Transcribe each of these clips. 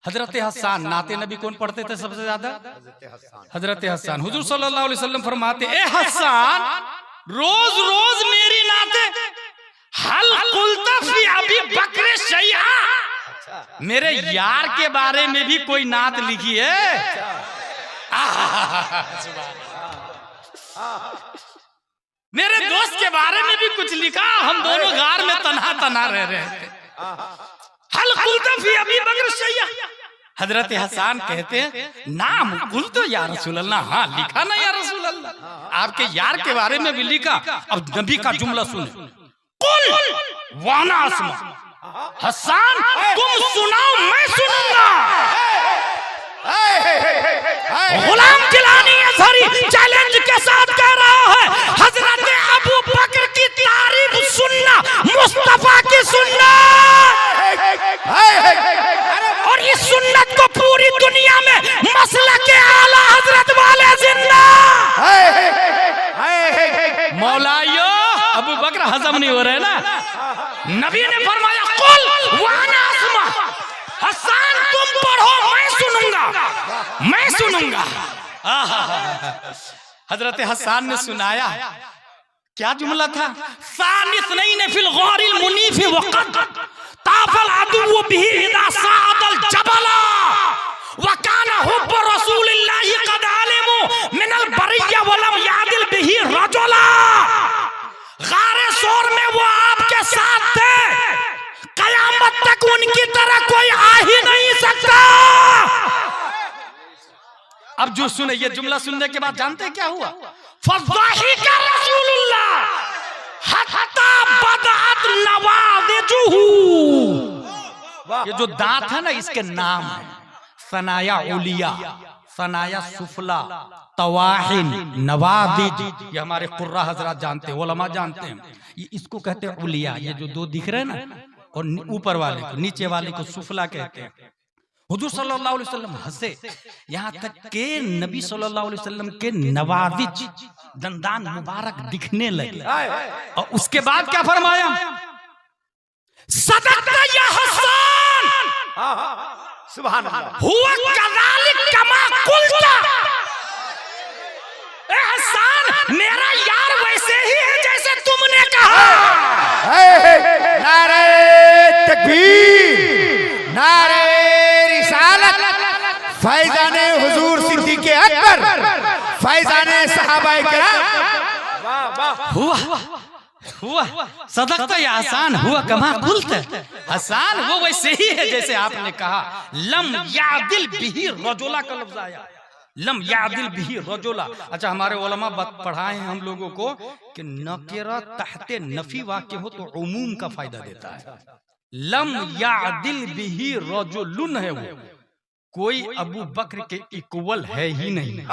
हजरत हसन, नाते नबी कौन पढ़ते थे सबसे ज्यादा? हजरत हसन। हुजूर सल्लल्लाहु अलैहि वसल्लम फरमाते, ए हसन रोज रोज मेरी नाते हल कुल्ता फी अबी बकर शैआ, मेरे यार के बारे में भी कोई नात लिखी है? मेरे दोस्त के बारे में भी कुछ लिखा? हम दोनों गार में तन्हा तन्हा रह रहे थे। हल कुल्ता फी अबी बकर शैआ। हजरत हसन कहते हैं, नाम कुल तो या रसूल अल्लाह, हाँ लिखा ना या रसूल अल्लाह, आपके यार के बारे में भी लिखा। अब नबी का जुमला सुने, कुल वाना अस्मा, हसन तुम सुनाओ मैं सुनूंगा। गुलाम गिलानी असरी चैलेंज के साथ कह रहा है, हजरत अबू बकर की तारीफ सुनना, मुस्तफा की सुनना, और इस सुन्नत को पूरी दुनिया में मसला के आला हजरत वाले जिंदा। मौलायो अबू बकर हजम नहीं हो रहे ना? नबी ने फरमाया कुल वाना अस्मा, हसन तुम पढ़ो मैं सुनूंगा, मैं सुनूंगा। हजरत हसन ने सुनाया। क्या जुमला था? सानिस नहीं ने फिल गौरिल मुनीफ वक़त ताफल अदु बिही इदा सादल जबला वकाना हुब रसूलिल्लाहि कद आलिमु मिनल बरिया वलम यादिल बिही रजुला। गारे शोर में वो आपके साथ थे, कयामत तक उनकी तरह कोई आ ही नहीं सकता। अब जो सुने ये जुमला सुनने के बाद जानते क्या हुआ? फज़ाहिका रसूलुल्लाह हत्ता बदअत नवादिजुहु। ये जो दांत है ना, इसके नाम है सनाया उलिया, सनाया सुफला, तवाहिन, नवादिज। ये हमारे कुर्रा हजरात जानते हैं, उलमा जानते हैं। ये इसको कहते हैं उलिया। ये जो दो दिख रहे हैं ना, और ऊपर वाले को, नीचे वाले को सुफला कहते हैं। हुजूर सल्लल्लाहु अलैहि वसल्लम हंसे, यहाँ तक के नबी सल्लल्लाहु अलैहि वसल्लम के नवादिज, दंदान मुबारक दिखने लगे। और उसके बाद क्या फरमाया? सदक़ता या हसन, सुभान अल्लाह, हुआ कज़ालिक कमा कुल्ता। ए हसन मेरा यार वैसे ही है जैसे तुमने कहा। नारे तकबीर, नारे फैजाने हुजूर सिद्दीक़ अकबर, फैजाने सहाबाए किराम। हुआ हुआ सदक़ता या हसन, हुआ कमा कुल्ता। हसन वो वैसे ही है जैसे आपने कहा। लम यादिल बिही रजुला का लफ्ज़ आया, लम यादिल बिही रजुला। अच्छा, हमारे उलमा पढ़ाए हैं हम लोगों को कि नकेरा तहते नफी वाक़े हो तो उमूम का फायदा देता है। लम यादिल बिही रजुलुन है, वो कोई अबू बकर के इक्वल है ही नहीं।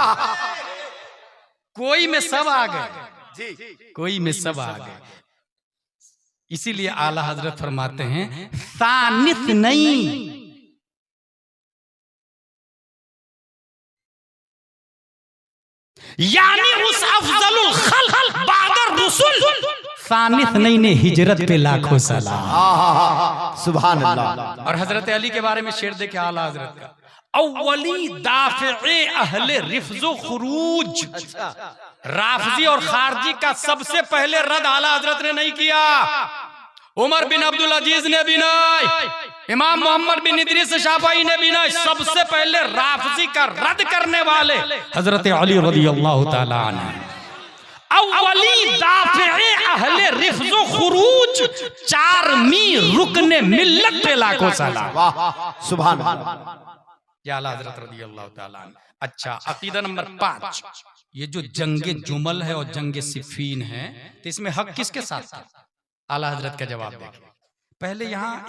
कोई में सब आ गए, कोई में सब आ गए। इसीलिए आला हजरत फरमाते हैं सानिस नहीं, यानी उस अफजलुल खल्क बादर रसूल, सानिस नहीं ने हिजरत पे लाखों सलाम। सुभान अल्लाह। और हजरत अली के बारे में शेर देखे आला हजरत का, अव्वली दाफ़े अहले रिफ्ज़ो खुरूज। राफजी और खारजी का सबसे पहले रद्द आला हजरत ने नहीं किया, उमर बिन अब्दुल अजीज ने भी नहीं, इमाम मोहम्मद बिन इदरीस शाफई ने भी नहीं। सबसे पहले राफजी का रद्द करने वाले हजरत अली रज़ियल्लाहु ताला अन्हु। अव्वली दाफ़े अहले रिफ्ज़ो खुरूज, चारमी रुकने मिल्लत पे लाखों सलाम। सुभान अल्लाह। या आला हज़रत रज़ियल्लाहु ताला अन्हु। अच्छा, अकीदा नंबर 5, ये जो जंगे जुमल है और जंगे सिफ़ीन है, तो इसमें हक किसके साथ था? आला हज़रत का जवाब देखिए। पहले यहाँ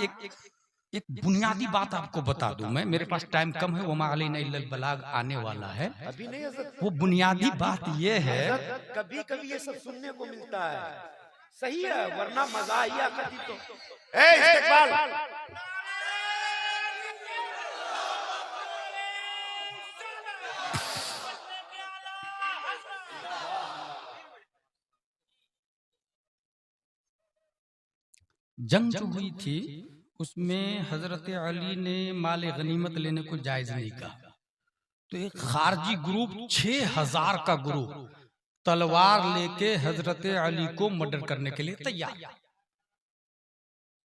एक बुनियादी बात आपको बता दूं मैं, मेरे पास टाइम कम है, वमा अलैना इल्लल बलाग आने वाला है। अभी नहीं है। वो बुनियादी बात ये है, कभी कभी ये सब सुनने को मिलता है, सही है, वरना मजा आया कभी तो। इस्तिकबाल जंग जो हुई थी उसमें हजरत अली ने माल गनीमत लेने को जायज नहीं कहा। तो एक खारजी ग्रुप 6000 का ग्रुप तलवार लेके हजरत अली को मर्डर करने के लिए तैयार,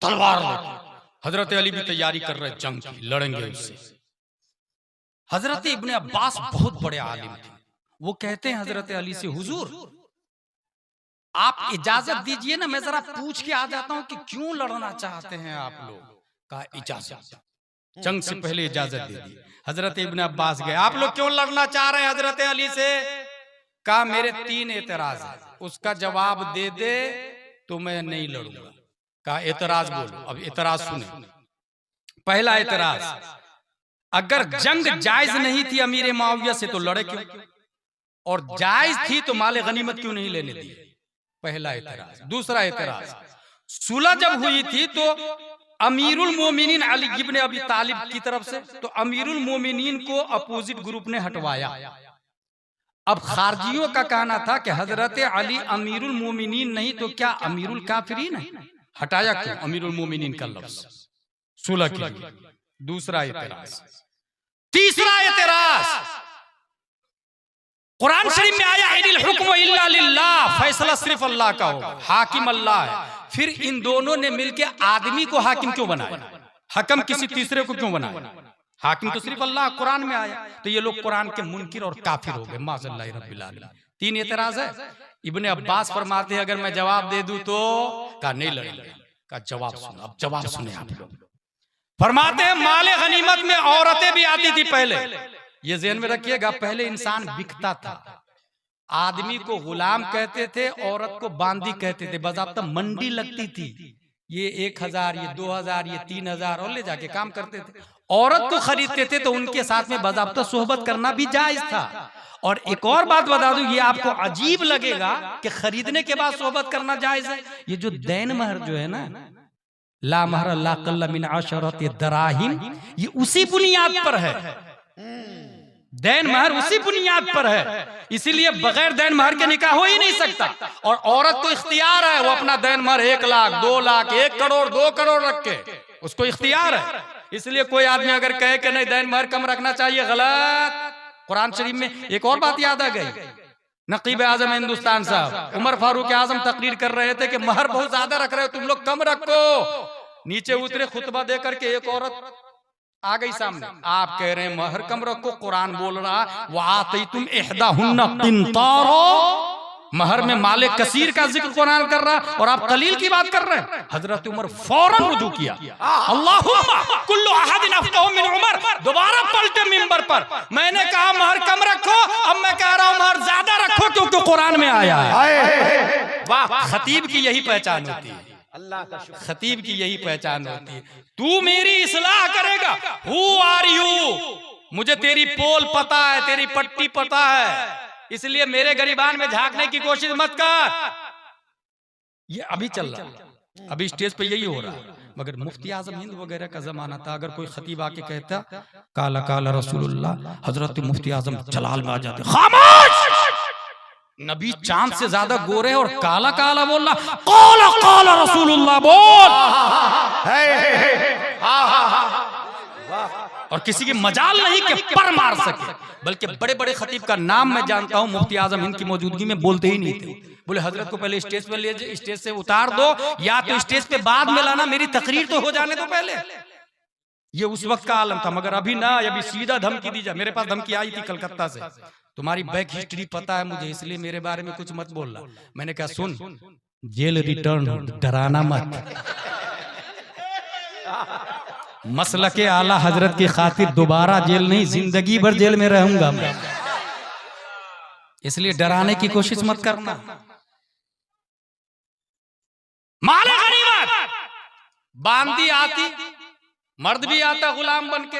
तलवार लेके। हजरत अली भी तैयारी कर रहे जंग की, लड़ेंगे उससे। हजरत इब्ने अब्बास बहुत बड़े आलिम थे, वो कहते हैं हजरत अली से, हुजूर आप इजाजत दीजिए ना, मैं जरा पूछ के आ जाता हूं कि क्यों लड़ना चाहते हैं आप लोग। कहा इजाजत, जंग से पहले इजाजत दे दी। हजरत इब्ने अब्बास गए, आप लोग क्यों लड़ना चाह रहे हैं हजरत अली से। कहा मेरे 3 एतराज है, उसका जवाब दे दे तो मैं नहीं लड़ूंगा। कहा एतराज बोलो। अब एतराज सुने। पहला एतराज, अगर जंग जायज नहीं थी अमीर मुआविया से तो लड़े क्यों, और जायज थी तो माले गनीमत क्यों नहीं लेने दी। पहला एतराज। दूसरा एतराज, सुलह जब हुई थी तो अमीरुल मोमिनीन अली इब्ने अबी तालिब की तरफ से, तो अमीरुल मोमिनीन को अपोजिट ग्रुप ने हटवाया। अब खारजियों का कहना था कि हजरत अली अमीरुल मोमिनीन नहीं तो क्या अमीरुल काफिरीन है, हटाया क्यों अमीरुल मोमिनीन का लफ्ज सुलह के लिए। दूसरा एतराज। तीसरा एतराज, कुरान शरीफ में आया इनिल हुक्म इल्ला लिल्लाह, फैसला सिर्फ अल्लाह का होगा, हाकिम अल्लाह है। फिर इन दोनों ने मिलकर आदमी को हाकिम क्यों बनाया, हकम किसी तीसरे को क्यों बनाया। हाकिम तो सिर्फ अल्लाह, कुरान में आया। तो ये लोग कुरान के मुनकिर और काफिर हो गए, माज़ल्लाहि रब्बिल आलमीन। 3 एतराज है। इब्ने अब्बास फरमाते हैं अगर मैं जवाब दे दूं तो, कहा नहीं लड़ेंगे। कहा जवाब सुनो। अब जवाब सुने आप लोग। फरमाते हैं माले गनीमत में औरतें भी आती थी पहले। ये ज़हन में रखिएगा, पहले इंसान बिकता था, आदमी को गुलाम कहते थे, औरत को बांदी कहते थे, बाज़ाब्ता मंडी लगती थी। ये 1000, ये 2000, ये 3000 और ले जाके काम करते थे। औरत को खरीदते थे तो उनके साथ में बाज़ाब्ता सोहबत करना भी जायज था। और एक और बात बता दूं, ये आपको अजीब लगेगा कि खरीदने के बाद सोहबत करना जायज है। ये जो दैन महर जो है ना, ला महर ला कल्ला मिन अशरत दराहिम, ये उसी बुनियाद पर है। दैन महर उसी बुनियाद पर है, इसीलिए बगैर दैन महर के निकाह हो ही नहीं सकता। और औरत को इख्तियार है, वो अपना दैन महर 1 लाख, 2 लाख, 1 करोड़, 2 करोड़ रख के, उसको इख्तियार है। इसलिए कोई आदमी अगर कहे कि नहीं दैन महर कम रखना चाहिए, गलत। कुरान शरीफ में एक और बात याद आ गई, नकीब आजम हिंदुस्तान साहब उमर फारूक आजम तकरीर कर रहे थे कि महर बहुत ज्यादा रख रहे हो, तुम लोग कम रखो। नीचे उतरे खुतबा दे करके एक औरत आ गई सामने, आप कह रहे हैं महर कम रखो, कुरान बोल रहा वआतैतुम इहदाहुन्ना किंतारा, महर में माले कसीर का जिक्र कुरान कर रहा और आप कलील की बात कर रहे हैं। हजरत उमर फौरन रुजू किया, अल्लाहुम्मा कुल्लु अहदिन अफ्क़हु मिन उमर, दोबारा पलटे मिंबर पर। मैंने कहा महर कम रखो, अब मैं कह रहा हूं महर ज्यादा रखो क्योंकि कुरान में आया है। वाह, खतीब की यही पहचान होती है, अल्लाह का शुक्र, खतीब की यही पहचान होती है। तू मेरी इस्लाह करेगा, हु आर यू, मुझे तेरी पोल पता है, तेरी पट्टी पता है, इसलिए मेरे गरीबान में झांकने की कोशिश मत कर। ये अभी चल रहा है, अभी स्टेज पे यही हो रहा है। मगर मुफ्ती आजम हिंद वगैरह का जमाना था, अगर कोई खतीब आके कहता काला काला रसूलुल्लाह, हजरत मुफ्ती आजम जलाल में आ जाते, खामोश, नबी चांद से ज्यादा गोरे और काला काला बोलना, काला काला रसूलुल्लाह बोल। और किसी की मजाल नहीं कि पर मार सके। बल्कि बड़े बड़े खतीब का नाम मैं जानता हूं, मुफ्ती आजम हिंद की मौजूदगी में बोलते ही नहीं थे। बोले हजरत को पहले स्टेज पे ले, स्टेज से उतार दो, या तो स्टेज पे बाद में लाना, मेरी तकरीर तो हो जाने दो पहले। ये उस वक्त का आलम था। मगर अभी ना, अभी सीधा धमकी दी जाए। मेरे पास धमकी आई थी कलकत्ता से, तुम्हारी बैक हिस्ट्री पता है मुझे, इसलिए मेरे बारे में कुछ मत बोलना। मैंने कहा सुन, जेल रिटर्न, डराना मत। मसलके आला हजरत की खातिर दोबारा जेल नहीं, जिंदगी भर जेल में रहूंगा मैं, इसलिए डराने की कोशिश मत करना। माले गनीमत, बांदी आती, मर्द भी आता गुलाम बन के।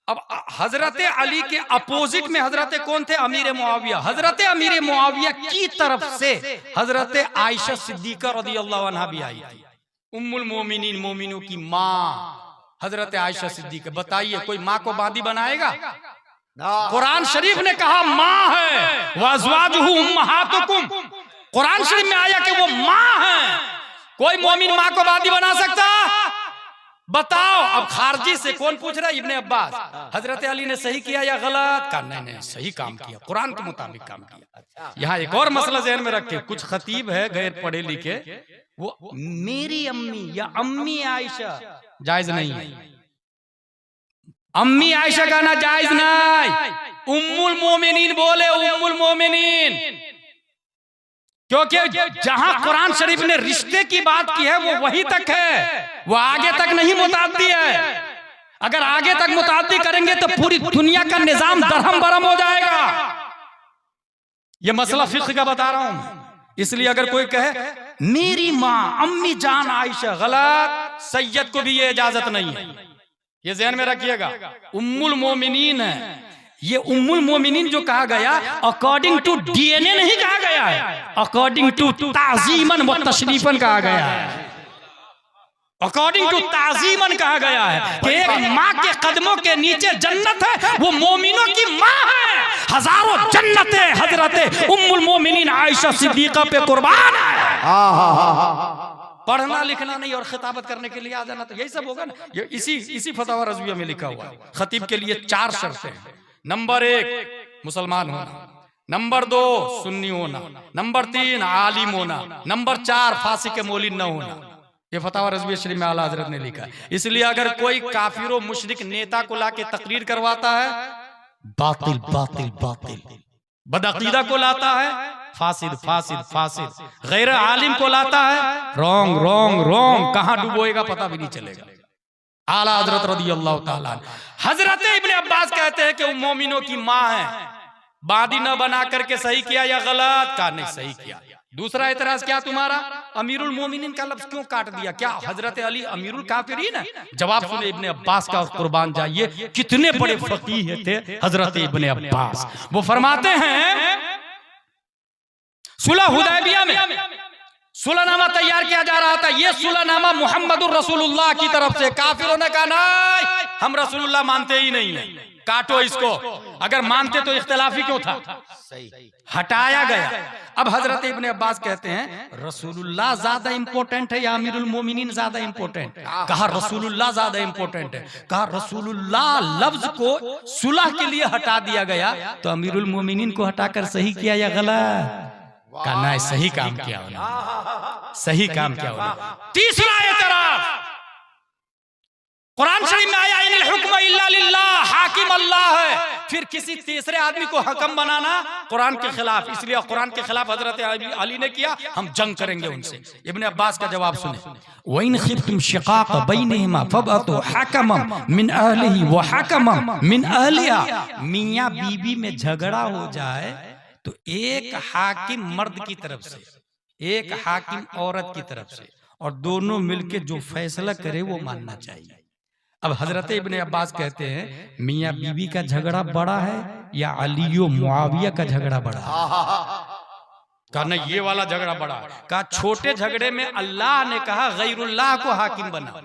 अब हजरत अली के अपोजिट में हजरत कौन थे, अमीर मुआविया। हजरत अमीर मुआविया की तरफ से हजरत आयशा सिद्दीका रज़ियल्लाहु अन्हा भी आई थी, उम्मुल मोमिनीन, मोमिनों की माँ हजरत आयशा सिद्दीका। बताइए कोई माँ को बांदी बनाएगा? कुरान शरीफ ने कहा माँ है, वअज़वाजुहु उम्महातुकुम, कुरान शरीफ में आया कि वो माँ है। कोई मोमिन माँ को बांदी बना सकता? बताओ। अब खारजी से कौन पूछ रहा है? इब्ने अब्बास। हजरत अली ने सही किया या गलत? कहा नहीं नहीं सही काम किया, कुरान के मुताबिक काम किया। यहाँ एक और मसला ज़हन में रखे, कुछ खतीब है गैर पढ़े लिखे, वो मेरी अम्मी या अम्मी आयशा जायज नहीं है। अम्मी आयशा कहना जायज नहीं, उम्मुल मोमिनीन बोले, उम्मुल मोमिनीन। क्योंकि जहां कुरान शरीफ ने रिश्ते की बात की है वो वहीं तक है, वो आगे तक नहीं मुताद्दी है। अगर आगे तक मुताद्दी करेंगे तो पूरी दुनिया का निजाम दरहम बरहम हो जाएगा। ये मसला फिक्र का बता रहा हूं। इसलिए अगर कोई कहे मेरी माँ अम्मी जान आयशा, गलत। सैयद को भी ये इजाजत नहीं है, ये ज़हन में रखिएगा। उम्मुल मोमिनीन है। ये उम्मुल मोमिनीन जो कहा गया अकॉर्डिंग टू डीएनए नहीं कहा गया है, अकॉर्डिंग टू ताजीमन व तशरीफन कहा गया है। अकॉर्डिंग टू ताजीमन कहा गया है कि एक माँ के कदमों के नीचे जन्नत है, वो मोमिनों की माँ है। हजारों जन्नतें हजरत उम्मुल मोमिनीन आयशा सिद्दीका पे कुर्बान है। पढ़ना लिखना नहीं और खिताबत करने के लिए आ जाना, तो यही सब होगा ना। ये इसी फतवा रज़विया में लिखा हुआ है। खतीब के लिए 4 शर्तें हैं। नंबर 1 मुसलमान होना, नंबर 2 सुन्नी होना, नंबर 3 आलिम होना, नंबर 4 फासी के मौलिद न होना। ये फतवा रज़विया शरीफ में आला हजरत ने लिखा है। इसलिए अगर कोई काफिर मुशरिक नेता को लाके तकरीर करवाता है, बातिल बातिल बातिल, बदअकीदा को लाता है, फासिद फासिद फासिद, गैर आलिम को लाता है, रॉन्ग रॉन्ग रॉन्ग, कहां डुबोएगा पता भी नहीं चलेगा। आला हजरत रज़ियल्लाहु ताला हजरत इब्ने अब्बास कहते हैं कि वो मोमिनों की माँ है। बादी न बना करके सही किया या गलत? कहा नहीं सही किया। दूसरा एतराज क्या तुम्हारा? अमीरुल मोमिनीन का लफ्ज क्यों काट दिया? क्या हजरत अली अमीरुल काफिरीन है? जवाब सुने इब्ने अब्बास का, कुर्बान जाइए, कितने बड़े फकीह थे हजरत इब्ने अब्बास। वो फरमाते हैं सुलह हुदैबिया में सुलहनामा तैयार किया जा रहा था। ये सुलहनामा मुहम्मदुर रसूलुल्लाह की तरफ से। काफिरों ने कहा नहीं, हम रसूलुल्लाह मानते ही नहीं है, काटो इसको। अगर मानते तो इख्तिलाफी क्यों था? हटाया गया। अब हजरत इब्ने अब्बास कहते हैं रसूलुल्लाह ज्यादा इंपॉर्टेंट है या अमीरुल मोमिनीन ज्यादा इंपॉर्टेंट? कहा रसूलुल्लाह ज्यादा इंपॉर्टेंट है। कहा रसूलुल्लाह लफ्ज को सुलह के लिए हटा दिया गया, तो अमीरुल मोमिनीन को हटाकर सही किया या गलत? कहा नहीं सही काम किया उन्होंने, सही काम किया उन्होंने। तीसरा एतराज कुरान शरीफ में आया इनिल हुक्म इल्ला लिल्लाह, हाकिम अल्लाह है। फिर किसी तीसरे आदमी को हकम बनाना कुरान के खिलाफ, इसलिए कुरान के खिलाफ हजरत अली ने किया, हम जंग करेंगे उनसे। इब्ने अब्बास का जवाब सुने, वइन खिफ्तुम शिकाक बैनहिमा फबअतु हकमम मिन अहलिही व हकमम मिन अहलिहा। मियां बीवी में झगड़ा हो जाए तो एक हाकिम मर्द की तरफ से, एक हाकिम औरत की तरफ से, और दोनों मिलके जो फैसला करे वो मानना चाहिए। अब हजरत इब्ने अब्बास कहते हैं मियां बीवी का झगड़ा बड़ा है या अलियो मुआविया का झगड़ा बड़ा है? कहा नहीं ये वाला झगड़ा बड़ा है। कहा छोटे झगड़े में अल्लाह ने कहा गैरुल्लाह को हाकिम बना,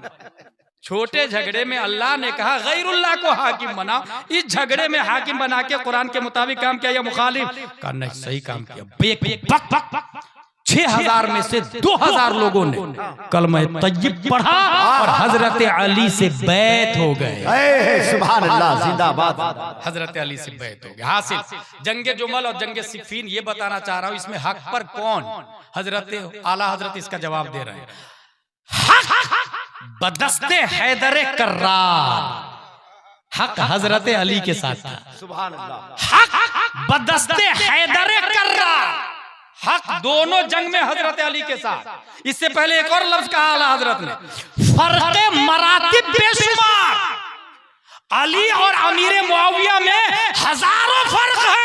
छोटे झगड़े में अल्लाह ने कहा गैरुल्लाह को हाकिम बनाओ, इस झगड़े में हाकिम बना के कुरान के मुताबिक काम किया या मुखालिफ? कहा नहीं सही काम किया। 6000 में से 2000 लोगों ने कलमा तय्यब पढ़ा और हजरत अली से बैत हो गए। सुभान अल्लाह, जिंदाबाद। हजरत अली से बैत हो गए। हासिल जंगे जुमल और जंगे सिफीन, ये बताना चाह रहा हूं, इसमें हक पर कौन? हजरत आला हजरत इसका जवाब दे रहे हैं। बदस्ते हैदर कर्रार, हक हजरत अली के साथ था। सुभान अल्लाह। हक बदस्ते हैदर कर्रार, हक दोनों जंग में हजरत अली के साथ। इससे पहले एक और लफ्ज कहा आला हजरत ने, फर्क मरातिब बेशुमार, अली और अमीर मुआविया में हजारों फर्क है,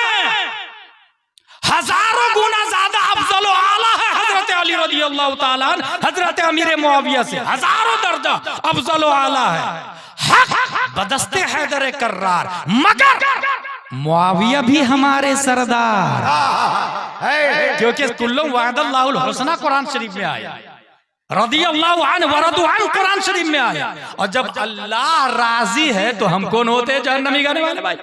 हजारों गुना ज्यादा अफजल व आला है हजरत अली रज़ियल्लाहु ताला अन्हु हजरत अमीर मुआविया से, हजारों दर्जा अफजल व आला है। हक बदस्ते हैदर कर्रार, मगर मुआविया भी हमारे सरदार, क्योंकि कुल्लुम वअदल्लाहुल हुस्ना कुरान शरीफ में आया, रज़ियल्लाहु अन्हु व रदू अन्हु कुरान शरीफ में आया। और जब अल्लाह राजी है तो हम कौन होते हैं जहन्नमी करने वाले? भाई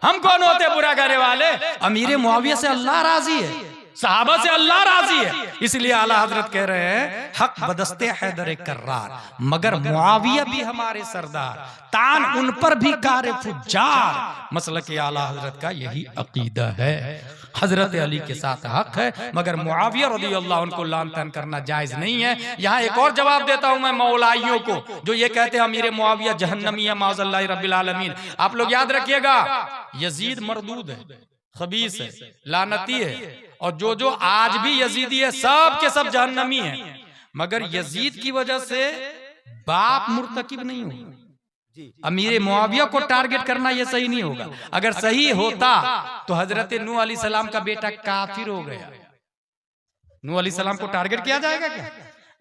हम कौन होते हैं बुरा करने वाले? अमीर मुआविया से अल्लाह राजी है, सहाबा से अल्लाह राजी है। इसलिए आला हजरत कह रहे हैं हक बदस्ते हैदर कर्रार, मगर मुआविया भी हमारे सरदार, तान उन पर भी कार फुज्जार। मसलक आला हजरत का यही अकीदा है। हजरत अली के साथ हक है, मगर मुआविया रज़ी अल्लाह उनको लान तान करना जायज नहीं है। यहाँ एक और जवाब देता हूं मैं मौलाइयों को जो ये कहते हैं अमीर मुआविया जहन्नमी है माज़अल्लाह रब्बिल आलमीन। आप लोग याद रखिएगा, यजीद मरदूद है, खबीस है, लानती है, और जो आज भी यजीदी है सब के सब जहन्नमी है। मगर यजीद की वजह से बाप मुर्तकिब नहीं हुआ। अमीर मुआविया को टारगेट करना यह सही नहीं होगा। अगर सही होता तो हजरत नूह अलैहिस्सलाम का बेटा काफिर हो गया। नूह अलैहिस्सलाम को टारगेट किया जाएगा क्या?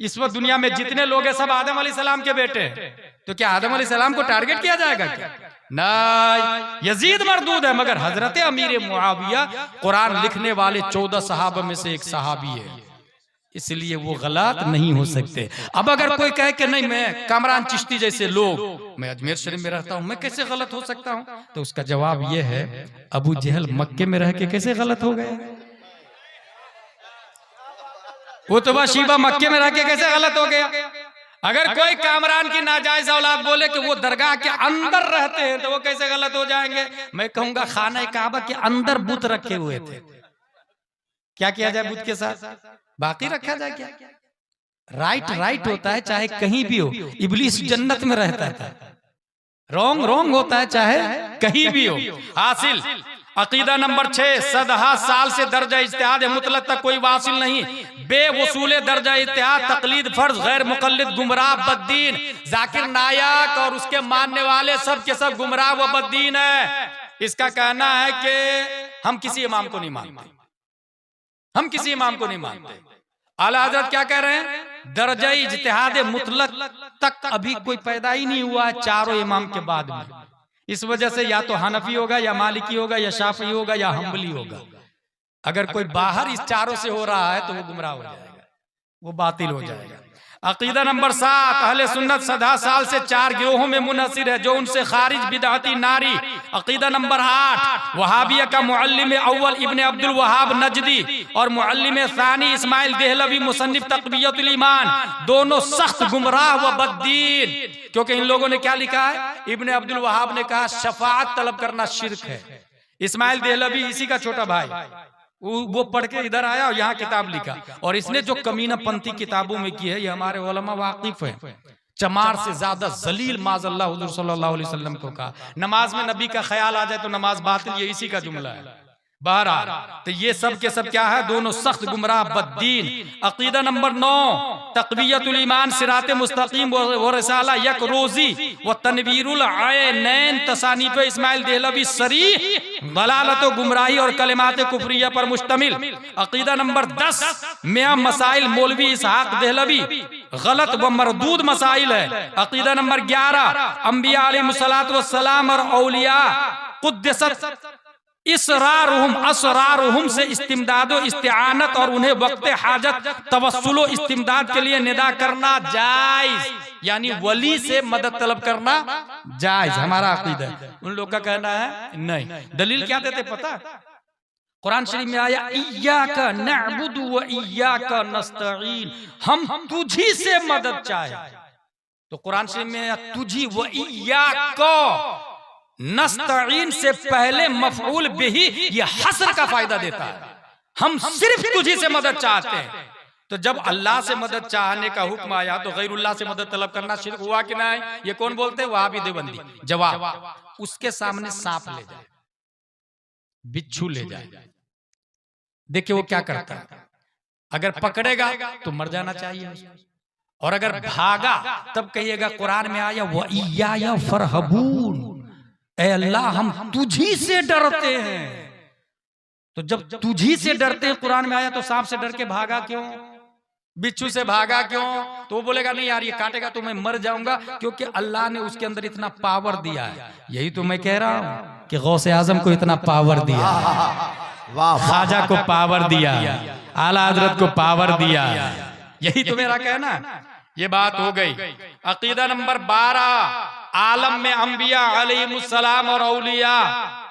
इस वक्त दुनिया में जितने लोग हैं सब आदम अलैहिस्सलाम के बेटे हैं, तो क्या आदम अलैहिस्सलाम को टारगेट किया जाएगा क्या? नहीं, यजीद मरदूद है, मगर हजरत अमीर मुआविया कुरान लिखने वाले 14 सहाबा में से एक सहाबी है, इसलिए वो गलत नहीं हो सकते। अब अगर कोई कहे कि नहीं मैं कामरान चिश्ती जैसे लोग, मैं अजमेर शरीफ में रहता हूं, मैं कैसे गलत हो सकता हूं, तो उसका जवाब यह है अबू जहल मक्के में रह के कैसे गलत हो गए, उतबा शीबा मक्के में रह के कैसे गलत हो गया। अगर कोई कामरान की नाजायज औलाद बोले कि वो दरगाह के अंदर रहते हैं तो वो कैसे गलत हो जाएंगे। मैं कहूंगा खाना काबा के अंदर बुत रखे हुए थे, क्या किया जाए बुत के साथ? बाकी रखा जाए क्या? राइट होता है चाहे कहीं भी हो। इब्लीस जन्नत में रहता था, रॉन्ग होता है चाहे कहीं भी हो। हासिल अकीदा नंबर 6, सदहा साल से दर्जा इज्तिहाद मुतलक तक कोई वासिल नहीं। बेवसूले दर्जा इज्तिहाद, तकलीद फर्ज, गैर मुकल्लिद, गुमराह, बद्दीन। जाकिर नायक और उसके मानने वाले सब के सब गुमराह व बद्दीन है। इसका कहना है कि हम किसी इमाम को नहीं मानते, हम किसी इमाम को नहीं मानते। आला हजरत क्या कह रहे हैं? दर्जा इज्तिहाद मुतलक तक अभी कोई पैदा ही नहीं हुआ है चारों इमाम के बाद में। इस वजह से या तो हनफी होगा या मालिकी होगा या शाफी होगा या हम्बली होगा। अगर कोई बाहर इस चारों से हो रहा है तो वो गुमराह हो जाएगा, वो बातिल हो जाएगा। अकीदा नंबर 7, अहले सुन्नत सदा साल से 4 गिरोहों में मुनहसिर है जो उनसे खारिज बिदअती नारी। अकीदा नंबर 8, वहाबिया का मुअल्लिम अव्वल इब्ने अब्दुल वहाब नजदी और मुअल्लिम सानी इस्माइल देहलवी मुसन्निफ तक़वियतुल ईमान, दोनों सख्त गुमराह व बद्दीन। क्योंकि इन लोगों ने क्या लिखा है? इब्ने अब्दुल वहाब ने कहा शफाअत तलब करना शिर्क है। इस्माइल देहलवी इसी का छोटा भाई, वो पढ़ के इधर आया और यहाँ किताब लिखा। और इसने जो कमीनापंथी किताबों में की है ये हमारे उलमा वाकिफ है। चमार से ज्यादा जलील माज़अल्लाह हुज़ूर सल्लल्लाहु अलैहि वसल्लम को कहा। नमाज में नबी का ख्याल आ जाए तो नमाज बातिल, ये इसी का जुमला है। बहरहाल तो ये सब के सब क्या है? दोनों सख्त गुमराह बद्दीन। अकीदा नंबर 9, तक़वियतुल ईमान, सिराते मुस्तकीम व रिसाला यक रोजी व तनवीरुल आयनैन तसानीफ इस्माइल देहलवी सरीह दलालत व गुमराही और कलिमात कुफरिया पर मुश्तमिल। अकीदा नंबर 10, मियां मसाइल मौलवी इसहाक देहलवी गलत व मरदूद मसाइल है। अकीदा नंबर 11, अंबिया अलैहिस्सलातु वस्सलाम और औलिया कुद्दसत असरारुहुम से इस्तिमदाद व इस्तिआनत और उन्हें वक्त हाजत तवस्सुल इस्तिमदाद के लिए निदा करना जायज, यानी वली से मदद तलब करना जायज। हमारा अकीदा है। उन लोग का कहना है नहीं। दलील क्या देते पता? कुरान शरीफ में आया इय्याका नअबुदु व इय्याका नस्तईन, हम तुझी से मदद चाहे। तो कुरान शरीफ में तुझी व इय्याका नस्तईन से पहले मफऊल बिही ये हस्र का फायदा देता है। हम सिर्फ तुझी से मदद चाहते हैं। तो जब अल्लाह से मदद चाहने का हुक्म आया तो गैरुल्लाह से मदद तलब करना शिर्क हुआ कि नहीं? ये कौन बोलते हैं? वहाबी देवबंदी। जवाब, उसके सामने सांप ले जाए, बिच्छू ले जाए, देखिए वो क्या करता है। अगर पकड़ेगा तो मर जाना चाहिए, और अगर भागा तब कहिएगा कुरान में आया व इय्या फरहबून, ऐ अल्लाह हम तुझी से डरते हैं। तो जब तुझी से डरते हैं कुरान में आया तो सांप से डर के भागा क्यों? बिच्छू से भागा क्यों? तो वो बोलेगा नहीं यार ये काटेगा तो मैं मर जाऊंगा, क्योंकि अल्लाह ने उसके अंदर इतना पावर दिया है। यही तो मैं कह रहा हूं कि गौसे आजम को इतना पावर दिया, ख्वाजा को पावर दिया, आला हजरत को पावर दिया। यही तो मेरा कहना है। ये बात हो गई। अकीदा नंबर 12, आलम में अंबिया अलैहिमुस्सलाम और औलिया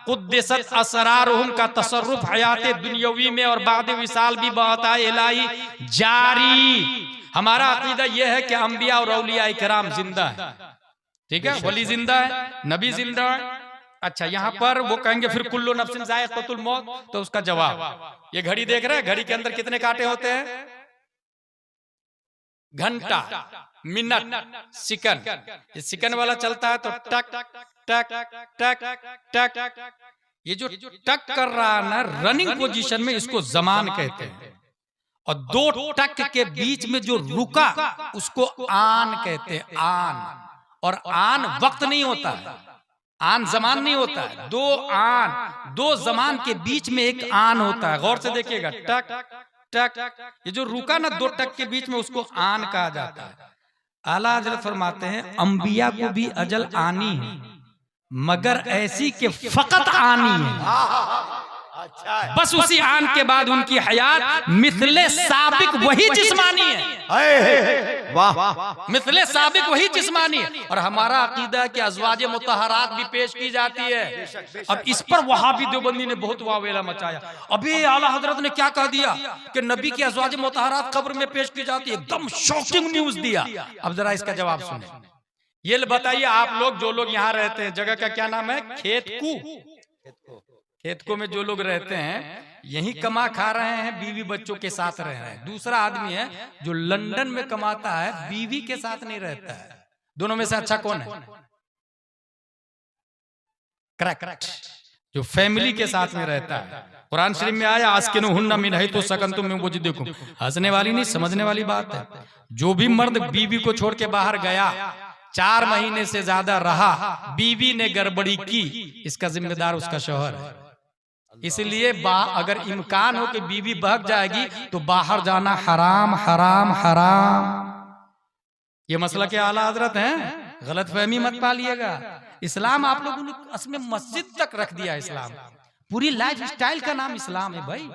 कुद्दसत असरारुहुम का तसर्रुफ हयात दुनियावी में और बाद विसाल भी बता इलाही जारी। हमारा अकीदा यह है कि अंबिया और औलिया इकराम जिंदा है, ठीक है, वली जिंदा है, नबी जिंदा है। अच्छा, यहाँ पर वो कहेंगे फिर कुल्लु नफ्सिन ज़ाइक़तुल मौत, तो उसका जवाब, ये घड़ी देख रहे हैं, घड़ी के अंदर कितने कांटे होते हैं? घंटा, मिनट, सेकंड। ये सेकंड वाला चलता है तो टक टक टक टक, ये जो टक कर रहा है ना रनिंग पोजीशन में, इसको जमान कहते हैं। और दो टक के बीच में जो रुका उसको आन कहते हैं, आन। और आन वक्त नहीं होता है, आन जमान नहीं होता है, दो आन, दो जमान के बीच में एक आन होता है। गौर से देखिएगा, टक टक, ये जो रुका ना दो टक के बीच में, उसको आन कहा जाता है। आला हजरत फरमाते हैं अंबिया को भी अजल आनी है, मगर ऐसी के फकत आनी है। अच्छा है। बस उसी आन के बाद उनकी हयात मिथले साबिक वही जिस्मानी है। वाह, मिथले साबिक वही जिस्मानी है। और हमारा अकीदा है कि अज़वाजे मुतहरात भी पेश की जाती है। अब इस पर वहाबी देवबंदी ने बहुत वावेला मचाया। अभी आला हजरत ने क्या कह दिया कि नबी की अज़वाजे मुतहरात कब्र में पेश की जाती है, एकदम शॉकिंग न्यूज दिया। अब जरा इसका जवाब सुने। ये बताइए आप लोग, जो लोग यहाँ रहते हैं, जगह का क्या नाम है? खेतकू। खेतको में जो लोग रहते हैं, यही कमा खा रहे हैं, बीवी बच्चों के साथ रह रहे हैं। दूसरा आदमी है जो लंदन में कमाता है, बीवी के साथ नहीं रहता है। दोनों में से अच्छा कौन है? करेक्ट, जो फैमिली के साथ में रहता है। कुरान शरीफ में आया आस्किनुहुन्ना मिन हैतु सकंतुम मिन वुजदिकुम। हंसने वाली नहीं, समझने वाली बात है। जो भी मर्द बीवी को छोड़ के बाहर गया, 4 महीने से ज्यादा रहा, बीवी ने गड़बड़ी की, इसका जिम्मेदार उसका शौहर है। इसलिए अगर इम्कान हो कि बीवी भाग जाएगी तो बाहर जाना हराम हराम हराम। ये मसला के आला हजरत हैं, गलत फहमी मत पालिएगा। इस्लाम आप लोगों ने असमें मस्जिद तक रख दिया। इस्लाम पूरी लाइफ स्टाइल का नाम इस्लाम है भाई।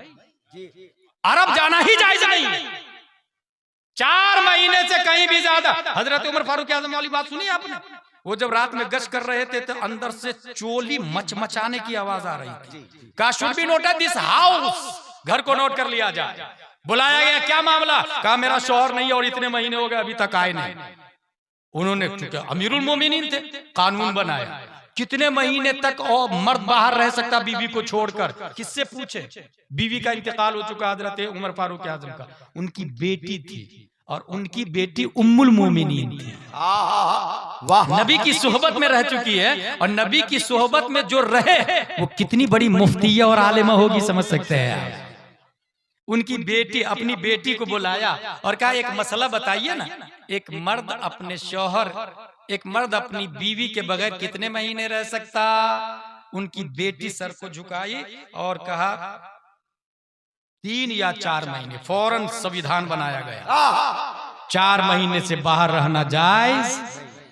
अरब जाना ही जायज नहीं है, 4 महीने से कहीं भी ज्यादा। हजरत उमर फारूक आजम वाली बात सुनी आपने? वो जब रात में गश्त कर रहे थे तो अंदर से चोली मचमचाने की आवाज आ रही थी। कहा should be noted this house, घर को नोट कर लिया जाए। बुलाया गया, क्या मामला? कहा मेरा शौहर नहीं है और इतने महीने हो गए अभी तक आए नहीं। उन्होंने, चूंकि अमीरुल मोमिनीन थे, कानून बनाया कितने महीने तक और मर्द बाहर रह सकता बीवी को छोड़कर। किससे पूछे? बीवी का इंतकाल हो चुका हजरत उमर फारूक आजम का, उनकी बेटी थी और उनकी बेटी उम्मुल मोमिनीन थी। वाह, नबी की सोहबत में रह चुकी है। और नबी की सोहबत में जो रहे वो कितनी बड़ी मुफ्तिया और आलिमा होगी, समझ सकते हैं आप। उनकी बेटी, अपनी बेटी को बुलाया और कहा एक मसला बताइए ना, एक मर्द अपने शौहर, एक मर्द अपनी बीवी के बगैर कितने महीने रह सकता? उनकी बेटी सर को झुकाई और कहा 3 या 4 महीने। फौरन संविधान बनाया गया, 4 महीने से बाहर रहना जायज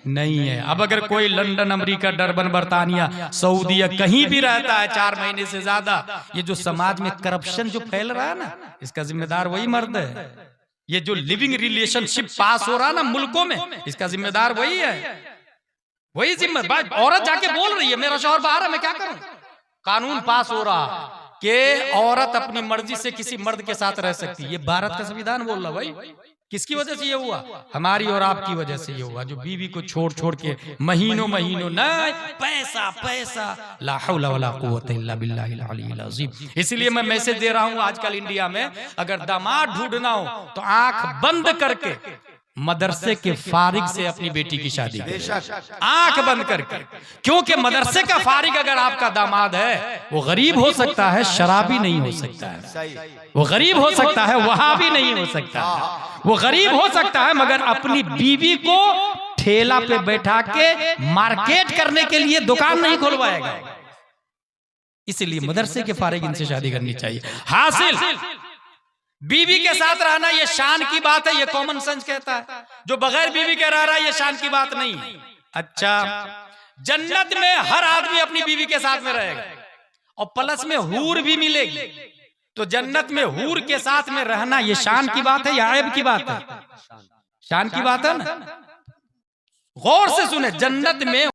नहीं है। अब अगर कोई लंदन, अमेरिका, डरबन, बर्तानिया, सऊदीया कहीं भी रहता है 4 महीने से ज्यादा, ये जो समाज में करप्शन जो फैल रहा है ना, इसका जिम्मेदार वही मर्द है। ये जो लिविंग रिलेशनशिप पास हो रहा है ना मुल्कों में, इसका जिम्मेदार वही है। वही जिम्मेदार। औरत जाके बोल रही है मेरा शौहर बाहर है, मैं क्या करूं? कानून पास हो रहा कि औरत अपनी मर्जी से किसी मर्द के साथ रह सकती है। ये भारत का संविधान बोल रहा भाई। किसकी वजह से ये हुआ? हमारी और आपकी वजह से ये हुआ, जो बीवी को छोड़ छोड़ के महीनों महीनों नहीं, पैसा पैसा, ला हौला वला कुव्वता इल्ला बिल्लाहिल अलील अज़ीम। इसलिए मैं मैसेज दे रहा हूं आजकल इंडिया में, अगर दामाद ढूंढना हो तो आंख बंद करके मदरसे के फारिग से अपनी बेटी की शादी करें, आंख बंद करके। क्योंकि मदरसे का फारिग अगर आपका दामाद है, वो गरीब हो सकता है, शराबी नहीं हो सकता है। वो गरीब हो सकता है, वहाबी नहीं हो सकता। वो गरीब हो सकता है, मगर अपनी बीवी को ठेला पे बैठा के मार्केट करने के लिए दुकान नहीं खुलवाएगा। इसलिए मदरसे के फारिग इनसे शादी करनी चाहिए। हासिल बीवी के साथ रहना ये शान की बात है, ये कॉमन सेंस कहता है। जो बगैर बीवी के रह रहा है ये शान की बात नहीं। अच्छा, जन्नत में हर आदमी अपनी बीवी के साथ में रहेगा और प्लस में हूर भी मिलेगी। तो जन्नत में हूर के साथ में रहना ये शान की बात है या ऐब की बात है? शान की बात है ना। गौर से सुने, जन्नत में